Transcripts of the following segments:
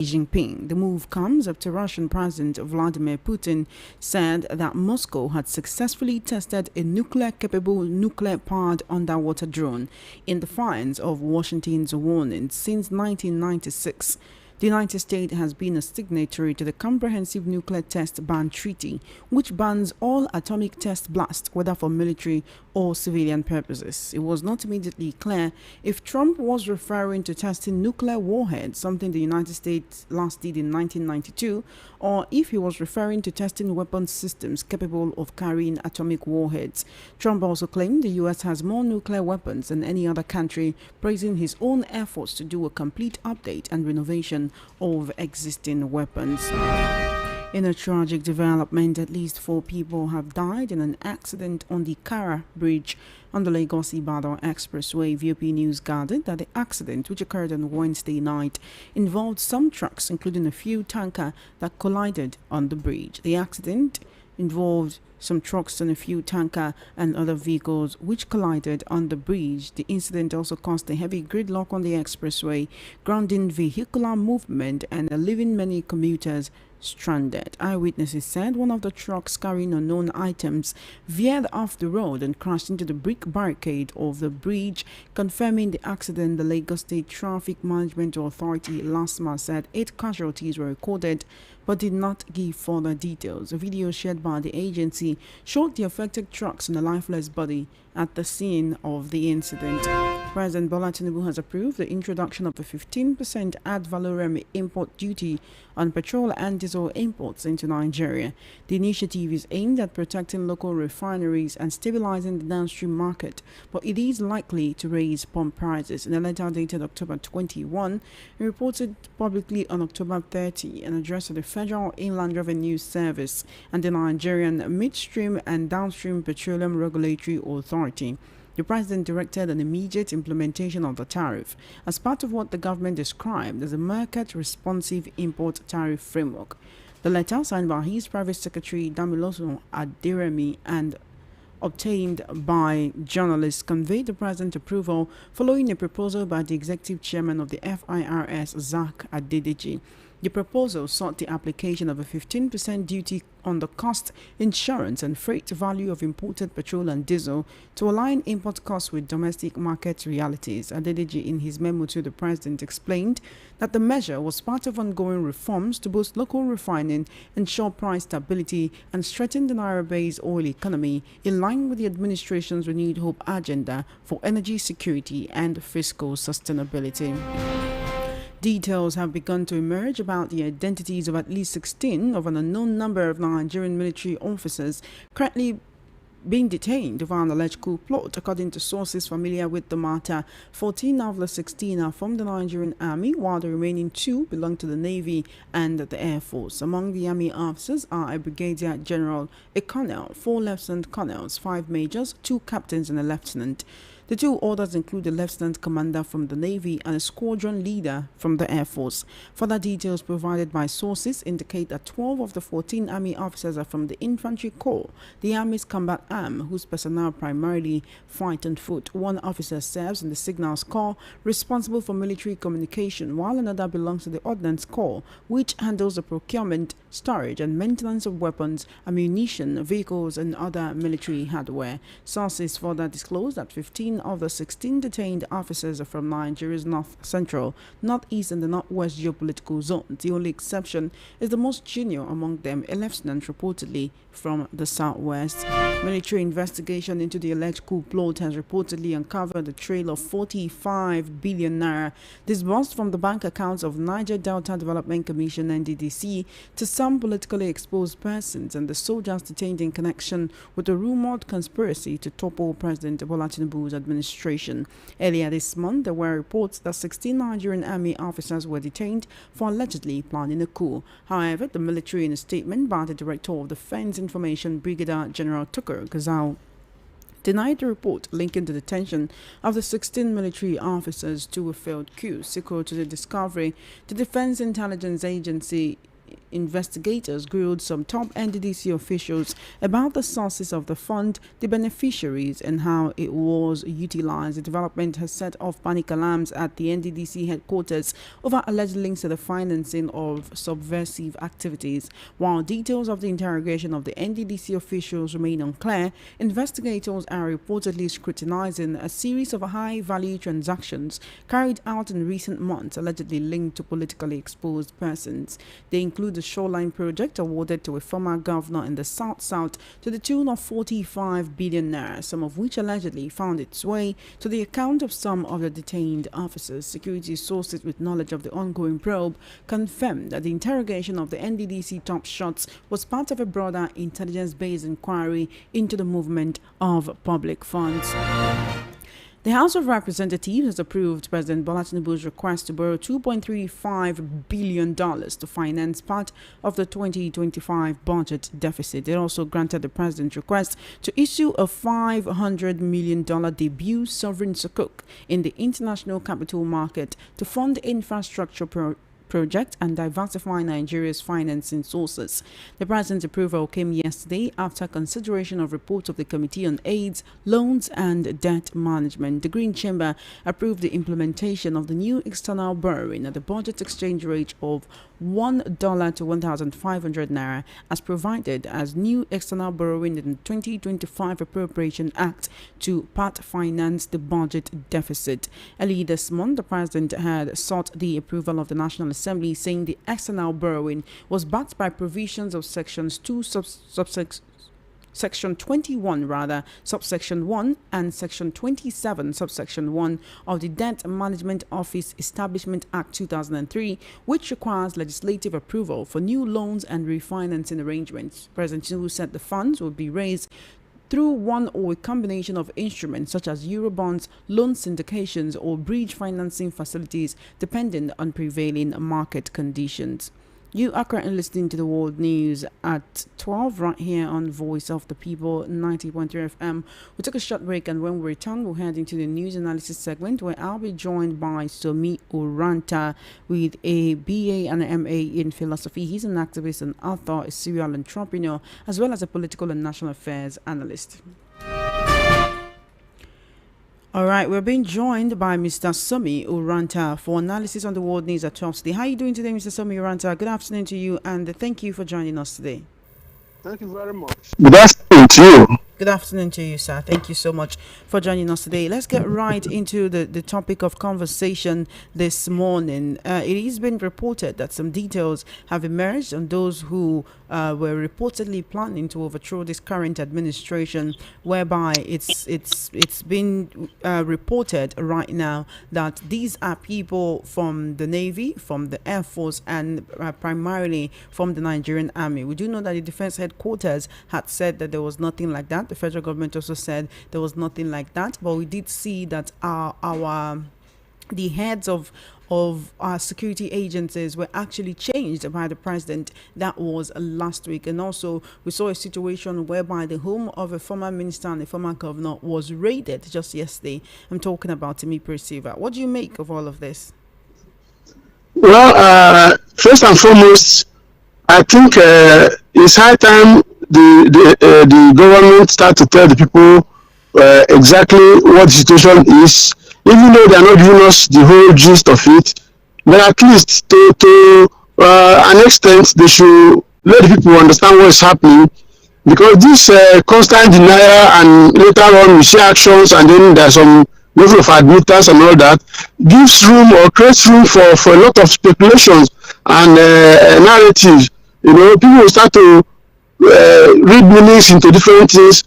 Jinping. The move comes after Russian President Vladimir Putin said that Moscow had successfully tested a nuclear-capable, nuclear-powered underwater drone in defiance of Washington's warning. Since 1996, the United States has been a signatory to the Comprehensive Nuclear Test Ban Treaty, which bans all atomic test blasts, whether for military or civilian purposes. It was not immediately clear if Trump was referring to testing nuclear warheads, something the United States last did in 1992, or if he was referring to testing weapons systems capable of carrying atomic warheads. Trump also claimed the U.S. has more nuclear weapons than any other country, praising his own efforts to do a complete update and renovation of existing weapons. In a tragic development, at least 4 people have died in an accident on the Kara Bridge on the Lagos-Ibadan Expressway. VOP News gathered that the accident, which occurred on Wednesday night, involved some trucks, including a fuel tanker, that collided on the bridge. The accident involved some trucks and a fuel tanker and other vehicles which collided on the bridge. The incident also caused a heavy gridlock on the expressway, grounding vehicular movement and leaving many commuters stranded. Eyewitnesses said one of the trucks carrying unknown items veered off the road and crashed into the brick barricade of the bridge. Confirming the accident, the Lagos State Traffic Management Authority last month said 8 casualties were recorded but did not give further details. A video shared by the agency showed the affected trucks and a lifeless body at the scene of the incident. President Bola Tinubu has approved the introduction of a 15% ad valorem import duty on petrol and diesel imports into Nigeria. The initiative is aimed at protecting local refineries and stabilizing the downstream market, but it is likely to raise pump prices. In a letter dated October 21, it reported publicly on October 30 and addressed to the Federal Inland Revenue Service and the Nigerian Midstream and Downstream Petroleum Regulatory Authority. The president directed an immediate implementation of the tariff as part of what the government described as a market-responsive import tariff framework. The letter, signed by his private secretary Damiloso Aderemi and obtained by journalists, conveyed the president's approval following a proposal by the executive chairman of the FIRS, Zak Adedeji. The proposal sought the application of a 15% duty on the cost, insurance, and freight value of imported petrol and diesel to align import costs with domestic market realities. Adedeji, in his memo to the president, explained that the measure was part of ongoing reforms to boost local refining, ensure price stability, and strengthen the Naira-based oil economy in line with the administration's renewed hope agenda for energy security and fiscal sustainability. Details have begun to emerge about the identities of at least 16 of an unknown number of Nigerian military officers currently being detained over an alleged coup plot. According to sources familiar with the matter, 14 of the 16 are from the Nigerian Army, while the remaining 2 belong to the Navy and the Air Force. Among the Army officers are a Brigadier General, a Colonel, 4 Lieutenant Colonels, 5 Majors, 2 Captains, and a Lieutenant. The 2 others include a Lieutenant Commander from the Navy and a Squadron Leader from the Air Force. Further details provided by sources indicate that 12 of the 14 Army officers are from the Infantry Corps, the Army's combat arm, whose personnel primarily fight on foot. 1 officer serves in the Signals Corps, responsible for military communication, while another belongs to the Ordnance Corps, which handles the procurement, storage, and maintenance of weapons, ammunition, vehicles, and other military hardware. Sources further disclose that 15 of the 16 detained officers are from Nigeria's North Central, Northeast, and the Northwest geopolitical zones. The only exception is the most junior among them, a lieutenant reportedly from the Southwest. Military investigation into the alleged coup plot has reportedly uncovered a trail of 45 billion naira disbursed from the bank accounts of Niger Delta Development Commission (NDDC) to some politically exposed persons and the soldiers detained in connection with a rumored conspiracy to topple President Bola Tinubu's administration. Earlier this month, there were reports that 16 Nigerian Army officers were detained for allegedly planning a coup. However, the military, in a statement by the Director of Defense Information, Brigadier General Tukur Gazal, denied the report linking the detention of the 16 military officers to a failed coup. Sequel to the discovery, the Defense Intelligence Agency investigators grilled some top NDDC officials about the sources of the fund, the beneficiaries, and how it was utilized. The development has set off panic alarms at the NDDC headquarters over alleged links to the financing of subversive activities. While details of the interrogation of the NDDC officials remain unclear, investigators are reportedly scrutinizing a series of high-value transactions carried out in recent months allegedly linked to politically exposed persons. They include the shoreline project awarded to a former governor in the South to the tune of 45 billion naira, some of which allegedly found its way to the account of some of the detained officers. Security sources with knowledge of the ongoing probe confirmed that the interrogation of the NDDC top shots was part of a broader intelligence-based inquiry into the movement of public funds. The House of Representatives has approved President Bola Tinubu's request to borrow $2.35 billion to finance part of the 2025 budget deficit. It also granted the president's request to issue a $500 million debut sovereign sukuk in the international capital market to fund infrastructure project and diversify Nigeria's financing sources. The president's approval came yesterday after consideration of reports of the Committee on AIDS, Loans and Debt Management. The Green Chamber approved the implementation of the new external borrowing at the budget exchange rate of $1 to 1,500 naira as provided as new external borrowing in the 2025 Appropriation Act to part finance the budget deficit. Early this month, the president had sought the approval of the National Assembly, saying the external borrowing was backed by provisions of sections Section 21, subsection 1 and Section 27, subsection 1 of the Debt Management Office Establishment Act 2003, which requires legislative approval for new loans and refinancing arrangements. President Tinubu said the funds would be raised through one or a combination of instruments such as Eurobonds, loan syndications, or bridge financing facilities, depending on prevailing market conditions. You are currently listening to the World News at 12 right here on Voice of the People 90.3 FM. We took a short break, and when we return, we'll head into the news analysis segment where I'll be joined by Somi Uranta with a BA and an MA in philosophy. He's an activist and author, a serial entrepreneur, as well as a political and national affairs analyst. All right, we're being joined by Mr. Somi Uranta for analysis on the world news at 12 today. How are you doing today, Mr. Somi Uranta? Good afternoon to you, and thank you for joining us today. Thank you very much. Good afternoon to you. Good afternoon to you, sir. Thank you so much for joining us today. Let's get right into the topic of conversation this morning. It has been reported that some details have emerged on those who were reportedly planning to overthrow this current administration, whereby it's been reported right now that these are people from the Navy, from the Air Force, and primarily from the Nigerian Army. We do know that the Defense Headquarters had said that there was nothing like that. The federal government also said there was nothing like that, but we did see that the heads of our security agencies were actually changed by the president. That was last week. And also we saw a situation whereby the home of a former minister and a former governor was raided just yesterday. I'm talking about Timi Persiva. What do you make of all of this? Well, first and foremost, I think it's high time the government start to tell the people exactly what the situation is, even though they are not giving us the whole gist of it. But at least to an extent, they should let the people understand what is happening, because this constant denial and later on we see actions and then there's some level of admittance and all that gives room or creates room for a lot of speculations and narratives. You know, people will start to read meanings into different things,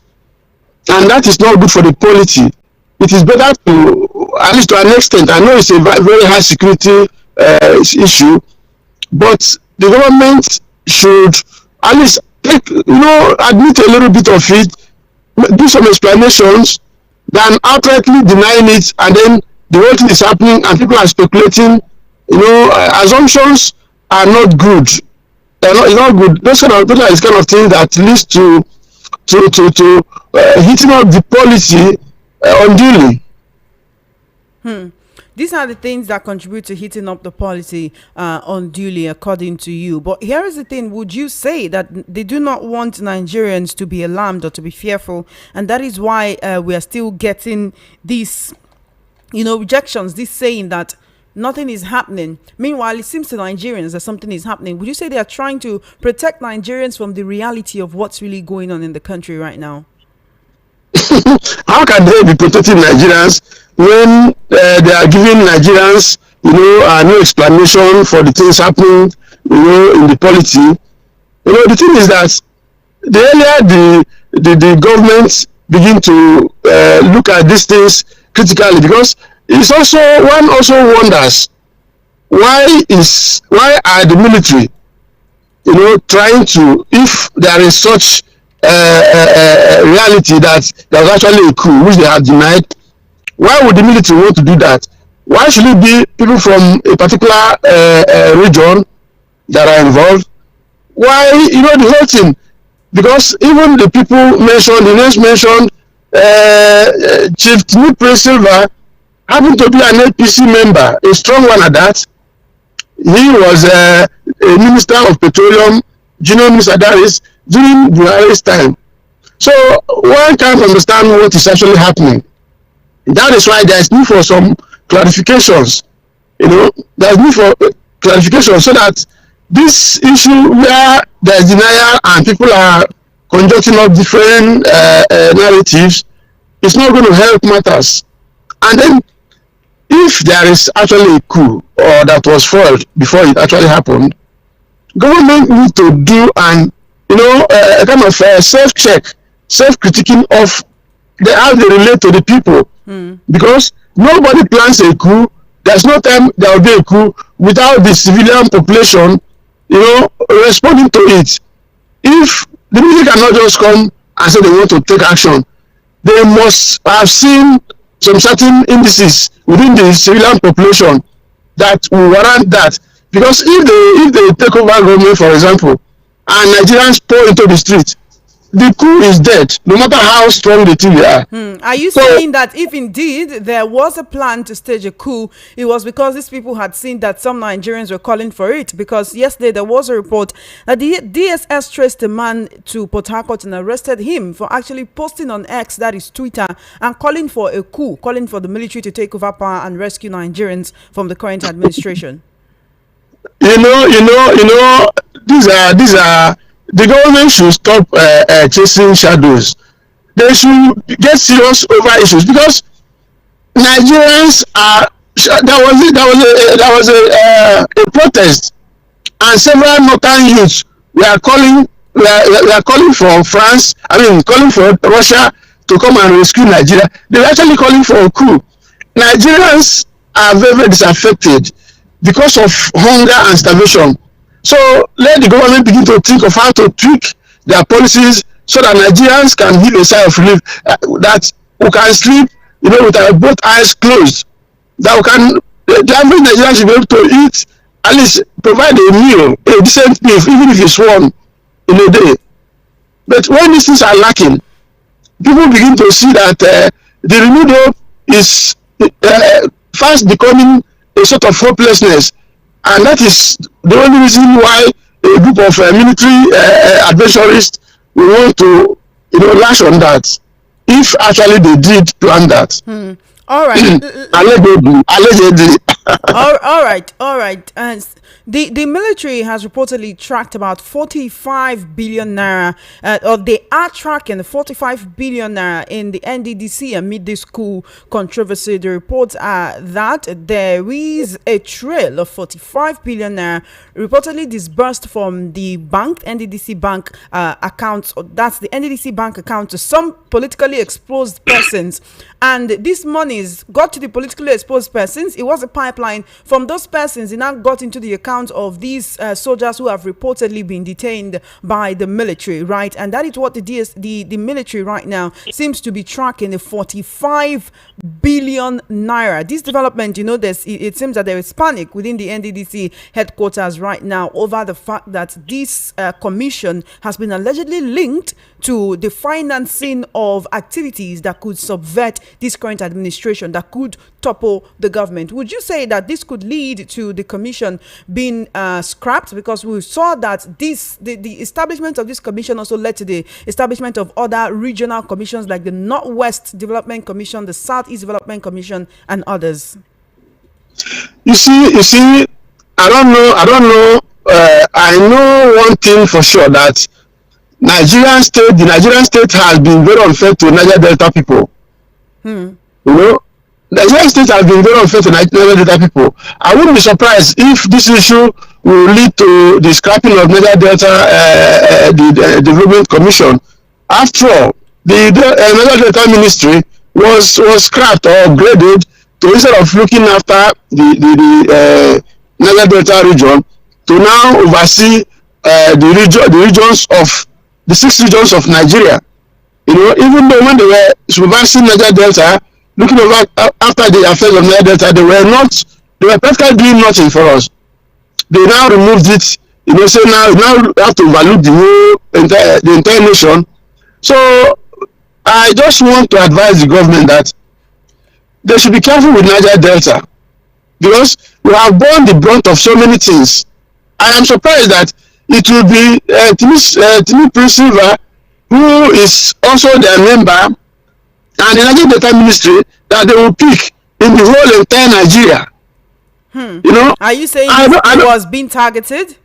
and that is not good for the polity. It is better to, at least to an extent, I know it's a very high security issue, but the government should at least take, admit a little bit of it, do some explanations, than outrightly denying it, and then the whole thing is happening and people are speculating. Assumptions are not good. It's not good. Those kind of things that leads to hitting up the policy unduly. These are the things that contribute to heating up the policy unduly, according to you. But here is the thing: would you say that they do not want Nigerians to be alarmed or to be fearful, and that is why we are still getting these, rejections? This saying that nothing is happening. Meanwhile, it seems to Nigerians that something is happening. Would you say they are trying to protect Nigerians from the reality of what's really going on in the country right now? How can they be protecting Nigerians when they are giving Nigerians, no explanation for the things happening, in the polity? The thing is that the earlier the government begin to look at these things critically, because it's also one also wonders why are the military, trying to, if there is such reality that there was actually a coup which they have denied, why would the military want to do that? Why should it be people from a particular region that are involved? Why, the whole thing? Because even the people mentioned, the names mentioned, Chief Tinubu Silva happened to be an APC member, a strong one at that. He was a Minister of Petroleum, Junior Minister Daris, during Buhari's time. So one can't understand what is actually happening. That is why there is need for some clarifications. There is need for clarification, so that this issue where there is denial and people are conjuncting up different narratives is not going to help matters. And then, if there is actually a coup or that was foiled before it actually happened, government need to do a kind of self-check, self-critiquing of how they relate to the people. Because nobody plans a coup. There's no time there will be a coup without the civilian population, responding to it. If the military cannot just come and say they want to take action, they must have seen some certain indices within the civilian population that will warrant that. Because if they take over government, for example, and Nigerians pour into the street, the coup is dead, no matter how strong the team are. Are you saying that if indeed there was a plan to stage a coup, it was because these people had seen that some Nigerians were calling for it? Because yesterday there was a report that the DSS traced a man to Port Harcourt and arrested him for actually posting on X, that is Twitter, and calling for a coup, calling for the military to take over power and rescue Nigerians from the current administration. These are the government should stop chasing shadows. They should get serious over issues, because Nigerians are. There was a protest, and several northern youths were calling for France. Calling for Russia to come and rescue Nigeria. They were actually calling for a coup. Nigerians are very, very disaffected because of hunger and starvation. So let the government begin to think of how to tweak their policies so that Nigerians can give a sigh of relief, that we can sleep, with our both eyes closed. That we can, the average Nigerian should be able to eat, at least provide a meal, a decent meal, even if it's one in a day. But when these things are lacking, people begin to see that the renewed hope is fast becoming a sort of hopelessness. And that is the only reason why a group of military adventurers will want to, lash on that. If actually they did plan that. All right. Allegedly. All right. And the military has reportedly tracked about 45 billion naira, or they are tracking the 45 billion naira in the NDDC amid this coup controversy. The reports are that there is a trail of 45 billion naira reportedly disbursed from the bank, NDDC bank accounts. That's the NDDC bank account to some politically exposed persons. And these monies got to the politically exposed persons. It was a pipeline from those persons. It now got into the account of these soldiers who have reportedly been detained by the military, right? And that is what the military right now seems to be tracking, the 45 billion naira. This development, it seems that there is panic within the NDDC headquarters right now over the fact that this commission has been allegedly linked to the financing of activities that could subvert this current administration, that could topple the government. Would you say that this could lead to the commission being scrapped? Because we saw that the establishment of this commission also led to the establishment of other regional commissions like the Northwest Development Commission, the Southeast Development Commission, and others. You see, I don't know. I know one thing for sure, that the Nigerian state has been very unfair to Niger Delta people. You know, the Nigerian state has been very unfair to Niger Delta people. I wouldn't be surprised if this issue will lead to the scrapping of Niger Delta, the Development Commission. After all, the Niger Delta Ministry was scrapped or upgraded to, instead of looking after the Niger Delta region, to now oversee the regions of the 6 regions of Nigeria. You know, even though when they were supervising Niger Delta, looking over after the affairs of Niger Delta, they were practically doing nothing for us. They now removed it. You know, say now have to overlook the entire nation. So I just want to advise the government that they should be careful with Niger Delta, because we have borne the brunt of so many things. I am surprised that it will be Tinubu Silva, who is also their member, and the Niger Delta Ministry, that they will pick in the whole entire Nigeria. You know, are you saying it was being targeted?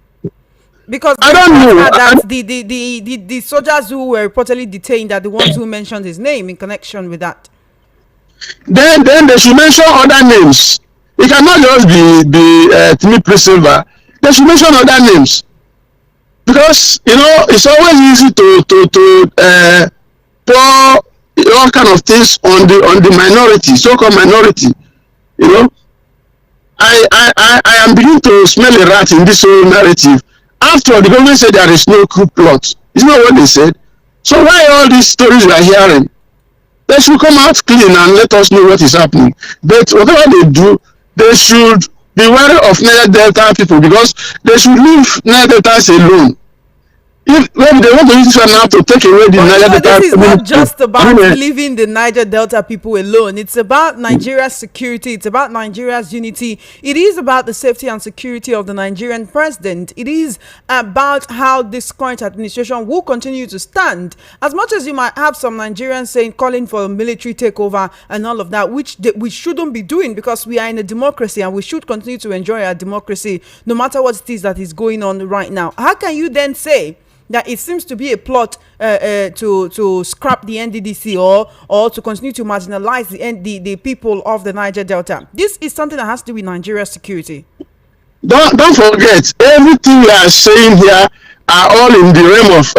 Because I don't know that the soldiers who were reportedly detained are the ones who mentioned his name in connection with that. Then they should mention other names. It cannot just be Tinubu Silva. They should mention other names, because you know it's always easy to pour all kind of things on the minority, so-called minority. You know, I am beginning to smell a rat in this whole narrative. After all, the government said there is no coup plot. Isn't that what they said? So why all these stories we are hearing? They should come out clean and let us know what is happening. But whatever they do, they should be wary of Niger Delta people, because they should leave Niger Delta alone. If when they want to use this one now to take away the Niger Delta, this is not just about leaving the Niger Delta people alone. It's about Nigeria's security. It's about Nigeria's unity. It is about the safety and security of the Nigerian president. It is about how this current administration will continue to stand. As much as you might have some Nigerians calling for a military takeover and all of that, which we shouldn't be doing, because we are in a democracy and we should continue to enjoy our democracy no matter what it is that is going on right now. How can you then say that it seems to be a plot to scrap the NDDC or to continue to marginalize the people of the Niger Delta? This is something that has to do with Nigeria's security. Don't forget, everything we are saying here are all in the realm of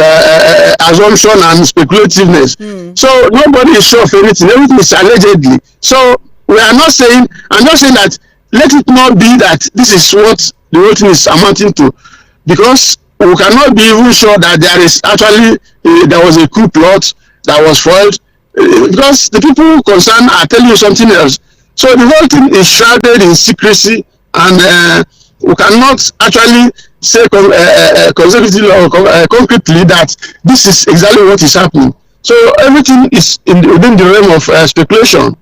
assumption and speculativeness. So nobody is sure of anything. Everything is allegedly. So we are not saying, I'm not saying that, let it not be that this is what the whole thing is amounting to, because we cannot be even sure that there is actually there was a coup plot that was foiled, because the people concerned are telling you something else. So the whole thing is shrouded in secrecy, and we cannot actually say consecutively or concretely that this is exactly what is happening. So everything is within the realm of speculation.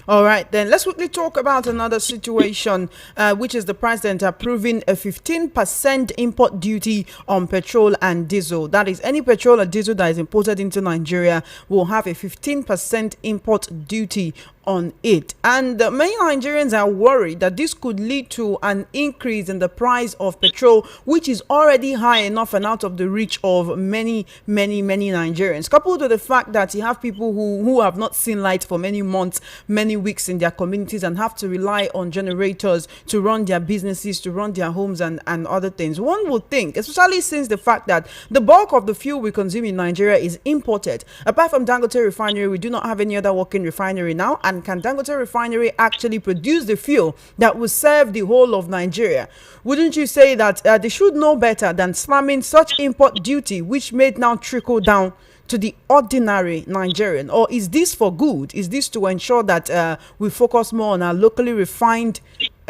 All right, then let's quickly talk about another situation, which is the president approving a 15% import duty on petrol and diesel. That is, any petrol or diesel that is imported into Nigeria will have a 15% import duty on it. And many Nigerians are worried that this could lead to an increase in the price of petrol, which is already high enough and out of the reach of many Nigerians, coupled with the fact that you have people who have not seen light for many months, many weeks in their communities, and have to rely on generators to run their businesses, to run their homes and other things. One would think, especially since the fact that the bulk of the fuel we consume in Nigeria is imported. Apart from Dangote refinery, we do not have any other working refinery now. And can Dangote refinery actually produce the fuel that will serve the whole of Nigeria? Wouldn't you say that they should know better than slamming such import duty, which may now trickle down to the ordinary Nigerian? Or is this for good? Is this to ensure that we focus more on our locally refined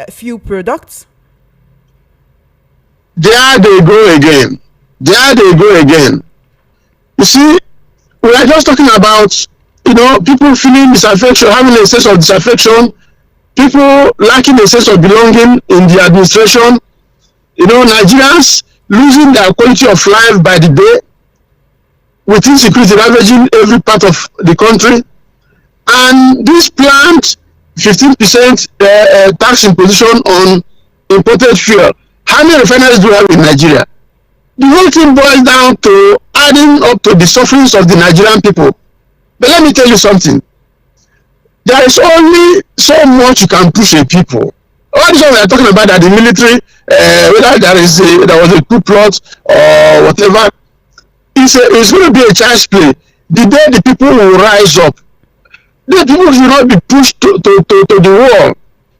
fuel products? There they go again. There they go again. You see, we are just talking about people feeling disaffection, having a sense of disaffection, people lacking a sense of belonging in the administration, Nigerians losing their quality of life by the day, with insecurity ravaging every part of the country, and this planned 15% tax imposition on imported fuel. How many refineries do we have in Nigeria? The whole thing boils down to adding up to the sufferings of the Nigerian people. But let me tell you something. There is only so much you can push a people. All this one we are talking about, that the military, whether there was a coup plot or whatever, it's going to be a child's play. The day the people will rise up, the people should not be pushed to the wall.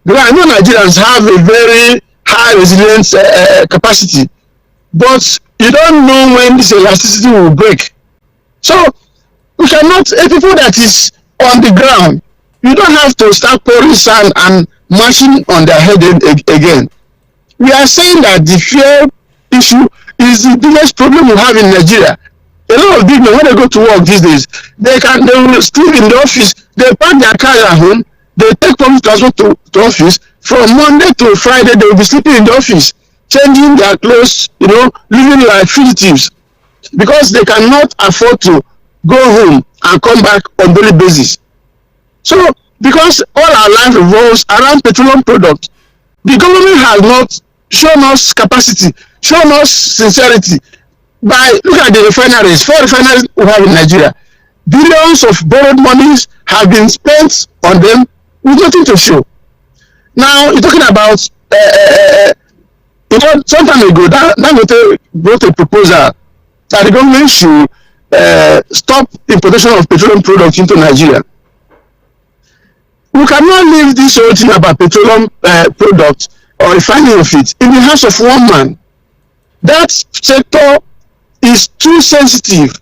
Because I know Nigerians have a very high resilience capacity, but you don't know when this elasticity will break. So we cannot, a people that is on the ground, you don't have to start pouring sand and mashing on their head again. We are saying that the fear issue is the biggest problem we have in Nigeria. A lot of big men, when they go to work these days, they will sleep in the office, they park their car at home, they take public transport to office. From Monday to Friday, they will be sleeping in the office, changing their clothes, living like fugitives, because they cannot afford to go home and come back on daily basis. So, because all our life revolves around petroleum products, the government has not shown us capacity, shown us sincerity. Look at the refineries, 4 refineries we have in Nigeria. Billions of borrowed monies have been spent on them with nothing to show. Now, you're talking about, some time ago, Dangote brought a proposal that the government should stop importation of petroleum products into Nigeria. We cannot leave this whole thing about petroleum products or refining of it in the hands of one man. That sector is too sensitive,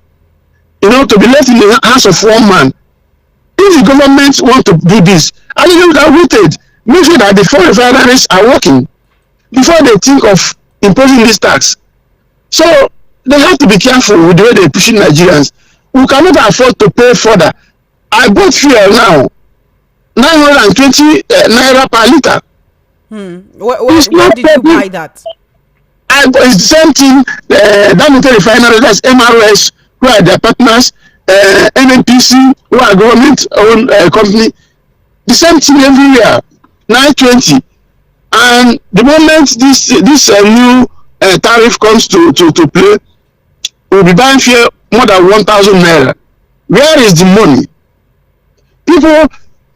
to be left in the hands of one man. If the government want to do this, I think we have waited, make sure that the 4 refineries are working before they think of imposing this tax. So they have to be careful with the way they're pushing Nigerians. We cannot afford to pay further. I bought fuel now, 920 naira per liter. Where did you buy that? It's the same thing. Dangote Refinery, that's MRS, who are their partners, NNPC, who are government-owned company. The same thing everywhere, 920. And the moment this new tariff comes to play, we'll be buying fuel more than 1,000 naira. Where is the money? People,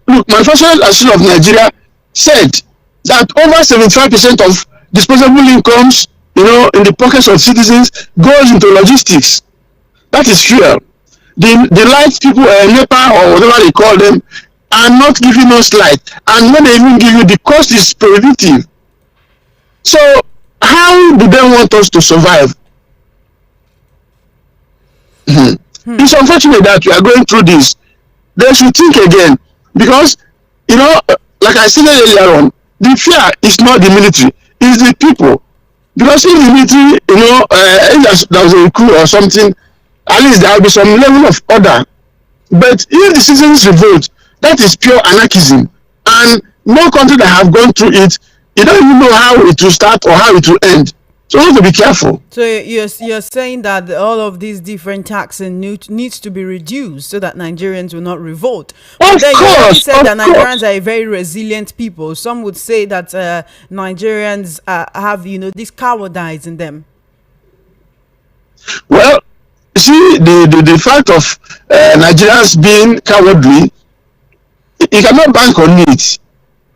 look, Manufacturers Association of Nigeria said that over 75% of disposable incomes, in the pockets of citizens, goes into logistics. That is fuel. The light people, NEPA or whatever they call them, are not giving us light. And when they even give you, the cost is prohibitive. So how do they want us to survive? It's unfortunate that we are going through this. They should think again, because, like I said earlier on, the fear is not the military, it's the people. Because if the military, if there was a coup or something, at least there will be some level of order. But if the citizens revolt, that is pure anarchism. And no country that have gone through it, you don't even know how it will start or how it will end. So we have to be careful. So you're saying that all of these different taxes needs to be reduced so that Nigerians will not revolt. But then you already said that Nigerians are a very resilient people. Some would say that Nigerians have, this cowardice in them. Well, see, the fact of Nigerians being cowardly, you cannot bank on it.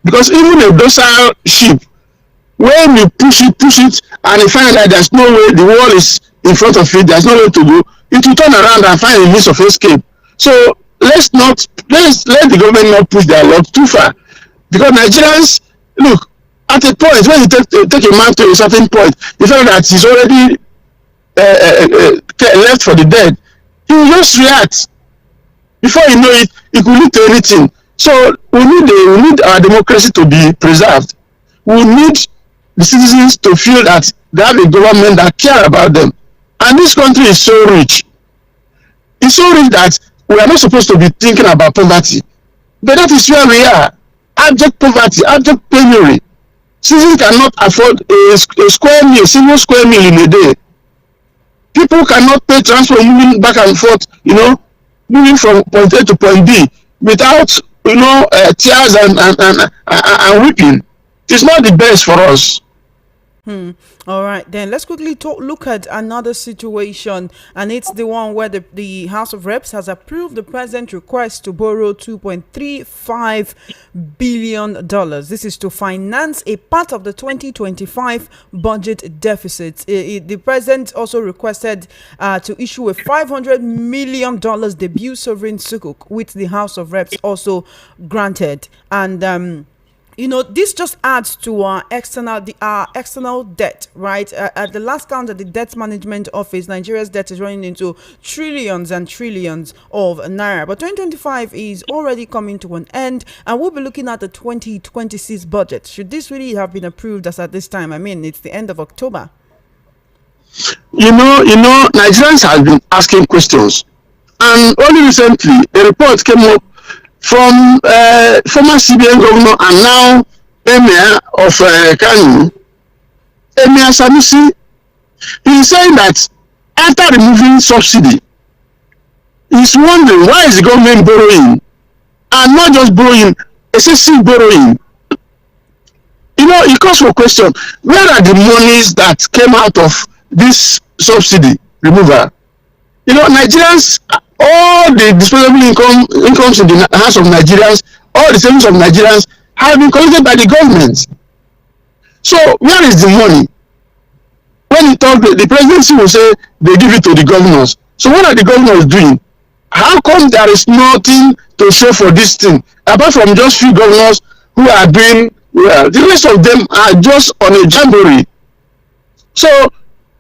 Because even a docile sheep, when you push it, and you find that there's no way, the wall is in front of it, there's no way to go, it will turn around and find a means of escape. So let the government not push their luck too far. Because Nigerians, look, at a point, when you take a man to a certain point, you find that he's already left for the dead, he will just react. Before you know it, it could lead to anything. So we need our democracy to be preserved. We need the citizens to feel that they have a government that care about them. And this country is so rich. It's so rich that we are not supposed to be thinking about poverty, but that is where we are. Abject poverty, abject penury. Citizens cannot afford a square meal, single square meal in a day. People cannot pay transport moving back and forth, moving from point A to point B without, tears and weeping. It's not the best for us. All right, then let's quickly look at another situation, and it's the one where the House of Reps has approved the president's request to borrow $2.35 billion. This is to finance a part of the 2025 budget deficit. The president also requested to issue a $500 million debut sovereign sukuk, which the House of Reps also granted. And this just adds to our external debt, right? At the last count at the Debt Management Office, Nigeria's debt is running into trillions and trillions of naira. But 2025 is already coming to an end, and we'll be looking at the 2026 budget. Should this really have been approved as at this time? I mean, it's the end of October. Nigerians have been asking questions, and only recently a report came up from former CBN governor and now Emir of Kano, Emir Sanusi. He is saying that after removing subsidy, he's wondering why is the government borrowing, and not just borrowing, excessive borrowing. It calls for question, where are the monies that came out of this subsidy removal? Nigerians, all the disposable incomes in the hands of Nigerians, all the savings of Nigerians have been collected by the government. So where is the money? When you talk, the presidency will say they give it to the governors. So what are the governors doing? How come there is nothing to show for this thing, apart from just few governors who are doing well? The rest of them are just on a jamboree. So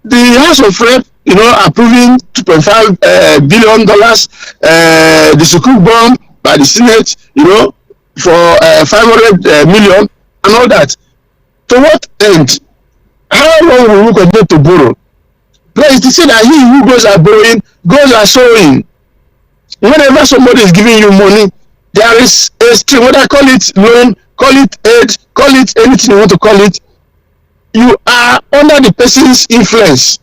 the House of Rep, approving $2.5 billion, the Sukuk bond by the Senate, for 500 million and all that. To what end? How long will we continue to borrow? Because to say that he who goes are borrowing, goes are sowing. Whenever somebody is giving you money, there is a stream, whether call it loan, call it aid, call it anything you want to call it, you are under the person's influence,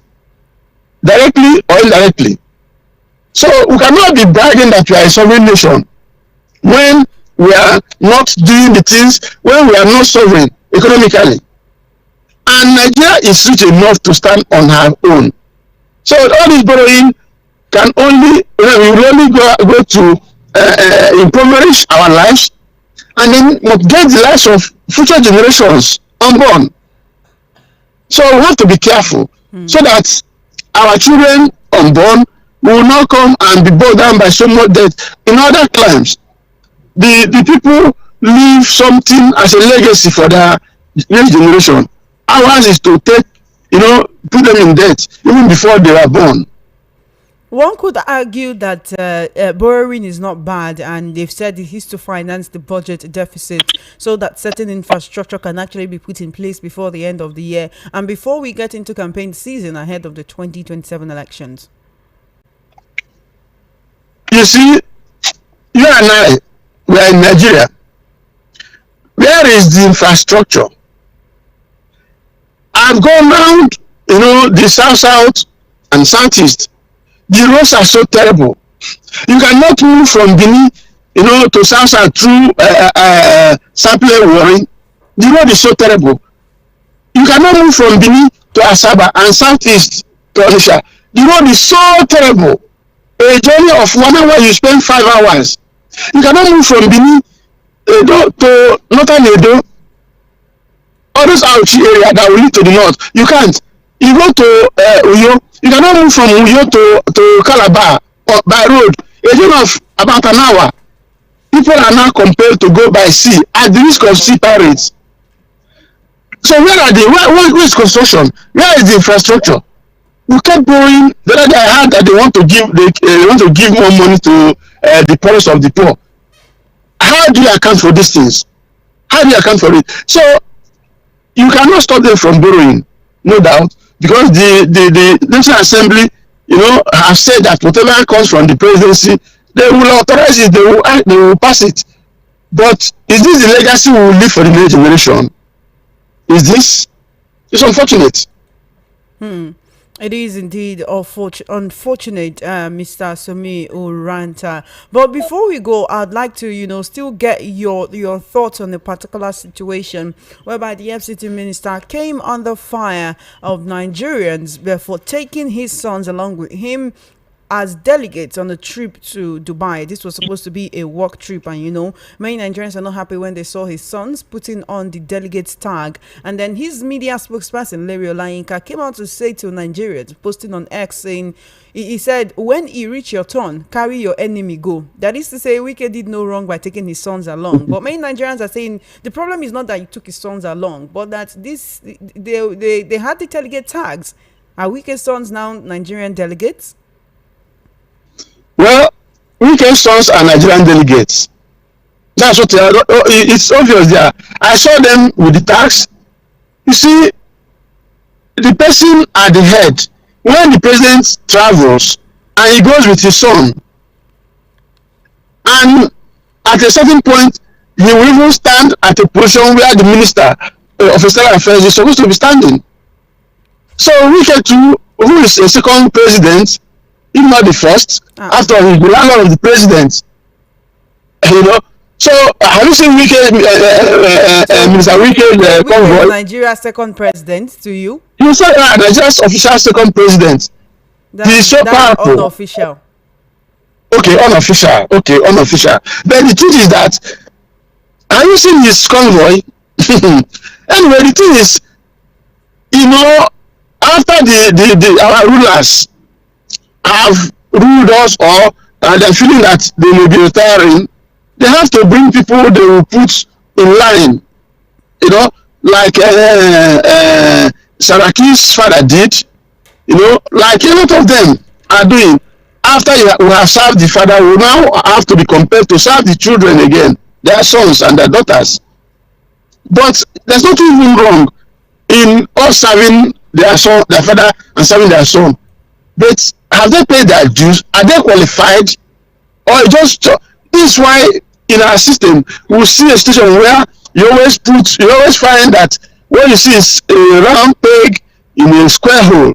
directly or indirectly. So we cannot be bragging that we are a sovereign nation when we are not doing the things, when we are not sovereign economically. And Nigeria is rich enough to stand on her own. So all this borrowing can only, we will only go to impoverish our lives, and then get the lives of future generations unborn. So we have to be careful so that our children unborn will not come and be brought down by so much debt. In other climes, the people leave something as a legacy for their next generation. Ours is to take, put them in debt even before they were born. One could argue that borrowing is not bad, and they've said it is to finance the budget deficit so that certain infrastructure can actually be put in place before the end of the year and before we get into campaign season ahead of the 2027 elections. You see, you and I, we are in Nigeria. Where is the infrastructure? I've gone around, the south and southeast. The roads are so terrible. You cannot move from Benin, to south through Sample Warring. The road is so terrible. You cannot move from Benin to Asaba and southeast to Onitsha. The road is so terrible. A journey of 1 hour, you spend 5 hours. You cannot move from Benin to northern Edo, all those Auchi area that will lead to the north. You can't. You go to Uyo, you cannot move from Uyo to Calabar by road. A journey of about an hour. People are now compelled to go by sea at the risk of sea pirates. So where are they? Where is construction? Where is the infrastructure? We kept borrowing. The other day I heard that they want to give more money to the poorest of the poor. How do you account for these things? How do you account for it? So you cannot stop them from borrowing, no doubt, because the National Assembly, have said that whatever comes from the presidency, They will authorize it, they will pass it. But is this the legacy we will leave for the next generation? Is this? It's unfortunate. It is indeed unfortunate, Mr. Somi Uranta. But before we go, I'd like to, still get your thoughts on the particular situation whereby the FCT minister came under fire of Nigerians for taking his sons along with him as delegates on a trip to Dubai. This was supposed to be a work trip, and many Nigerians are not happy when they saw his sons putting on the delegates tag. And then his media spokesperson, Larry Olayinka, came out to say to Nigerians, posting on X, saying, he said, when he reach your turn, carry your enemy go. That is to say, Wike did no wrong by taking his sons along. But many Nigerians are saying the problem is not that he took his sons along, but that they had the delegate tags. Are Wike's sons now Nigerian delegates? Well, Wike's sons are Nigerian delegates. That's what they are. It's obvious there. I saw them with the tax. You see, the person at the head, when the president travels and he goes with his son, and at a certain point, he will even stand at a position where the minister of external affairs is supposed to be standing. So Wike too, who is a second president, if not the first, after he's the landlord of the president. So have you seen Wike, Minister Wike convoy? Nigeria's second president to you? You said Nigeria's official second president. He's so powerful. Unofficial. Okay, unofficial. But the truth is that, have you seen his convoy? Anyway, the thing is, after our rulers have ruled us, or they're feeling that they may be retiring, they have to bring people they will put in line, like Saraki's father did, like a lot of them are doing. After we have served the father, we now have to be compelled to serve the children again, their sons and their daughters. But there's nothing even wrong in us serving their son, their father, and serving their son. But have they paid their dues? Are they qualified? Or just this is why in our system we see a situation where you always find that what you see is a round peg in a square hole,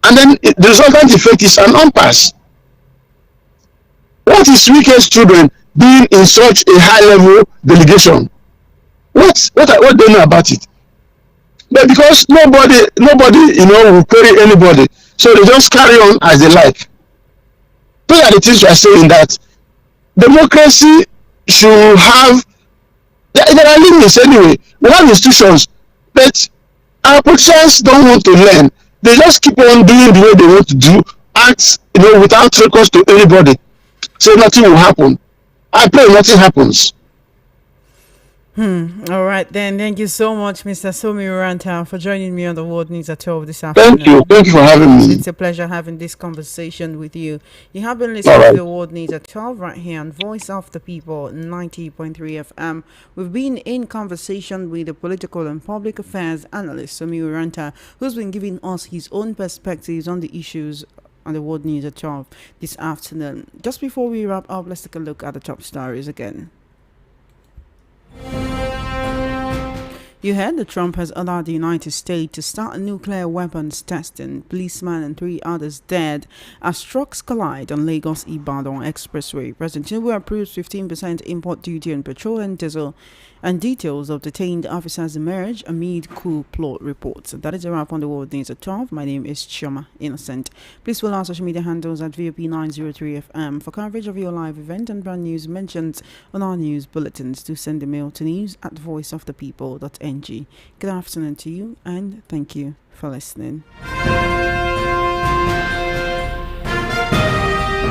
and then the resultant effect is an impasse. What is Wike's children being in such a high level delegation? What do they know about it? But because nobody will query anybody, so they just carry on as they like. Those are the things we are saying, that democracy should have. There are limits anyway. We have institutions, but our politicians don't want to learn. They just keep on doing the way they want to do, act, without recourse to anybody. So nothing will happen. I pray nothing happens. All right, then. Thank you so much, Mr. Somi Uranta, for joining me on the World News at 12 this afternoon. Thank you for having me. It's a pleasure having this conversation with you. You have been listening to the World News at 12 right here on Voice of the People 90.3 FM. We've been in conversation with the political and public affairs analyst, Somi Uranta, who's been giving us his own perspectives on the issues on the World News at 12 this afternoon. Just before we wrap up, let's take a look at the top stories again. You heard that Trump has ordered the United States to start nuclear weapons testing. Policeman and 3 others dead as trucks collide on Lagos-Ibadan Expressway. President Tinubu approves 15% import duty on petrol and diesel, and details of detained officers emerge amid coup plot reports. That is a wrap on the World News at 12. My name is Chioma Innocent. Please follow our social media handles at VOP903FM for coverage of your live event and brand news mentions on our news bulletins. Do send a mail to news@voiceofthepeople.ng. Good afternoon to you, and thank you for listening.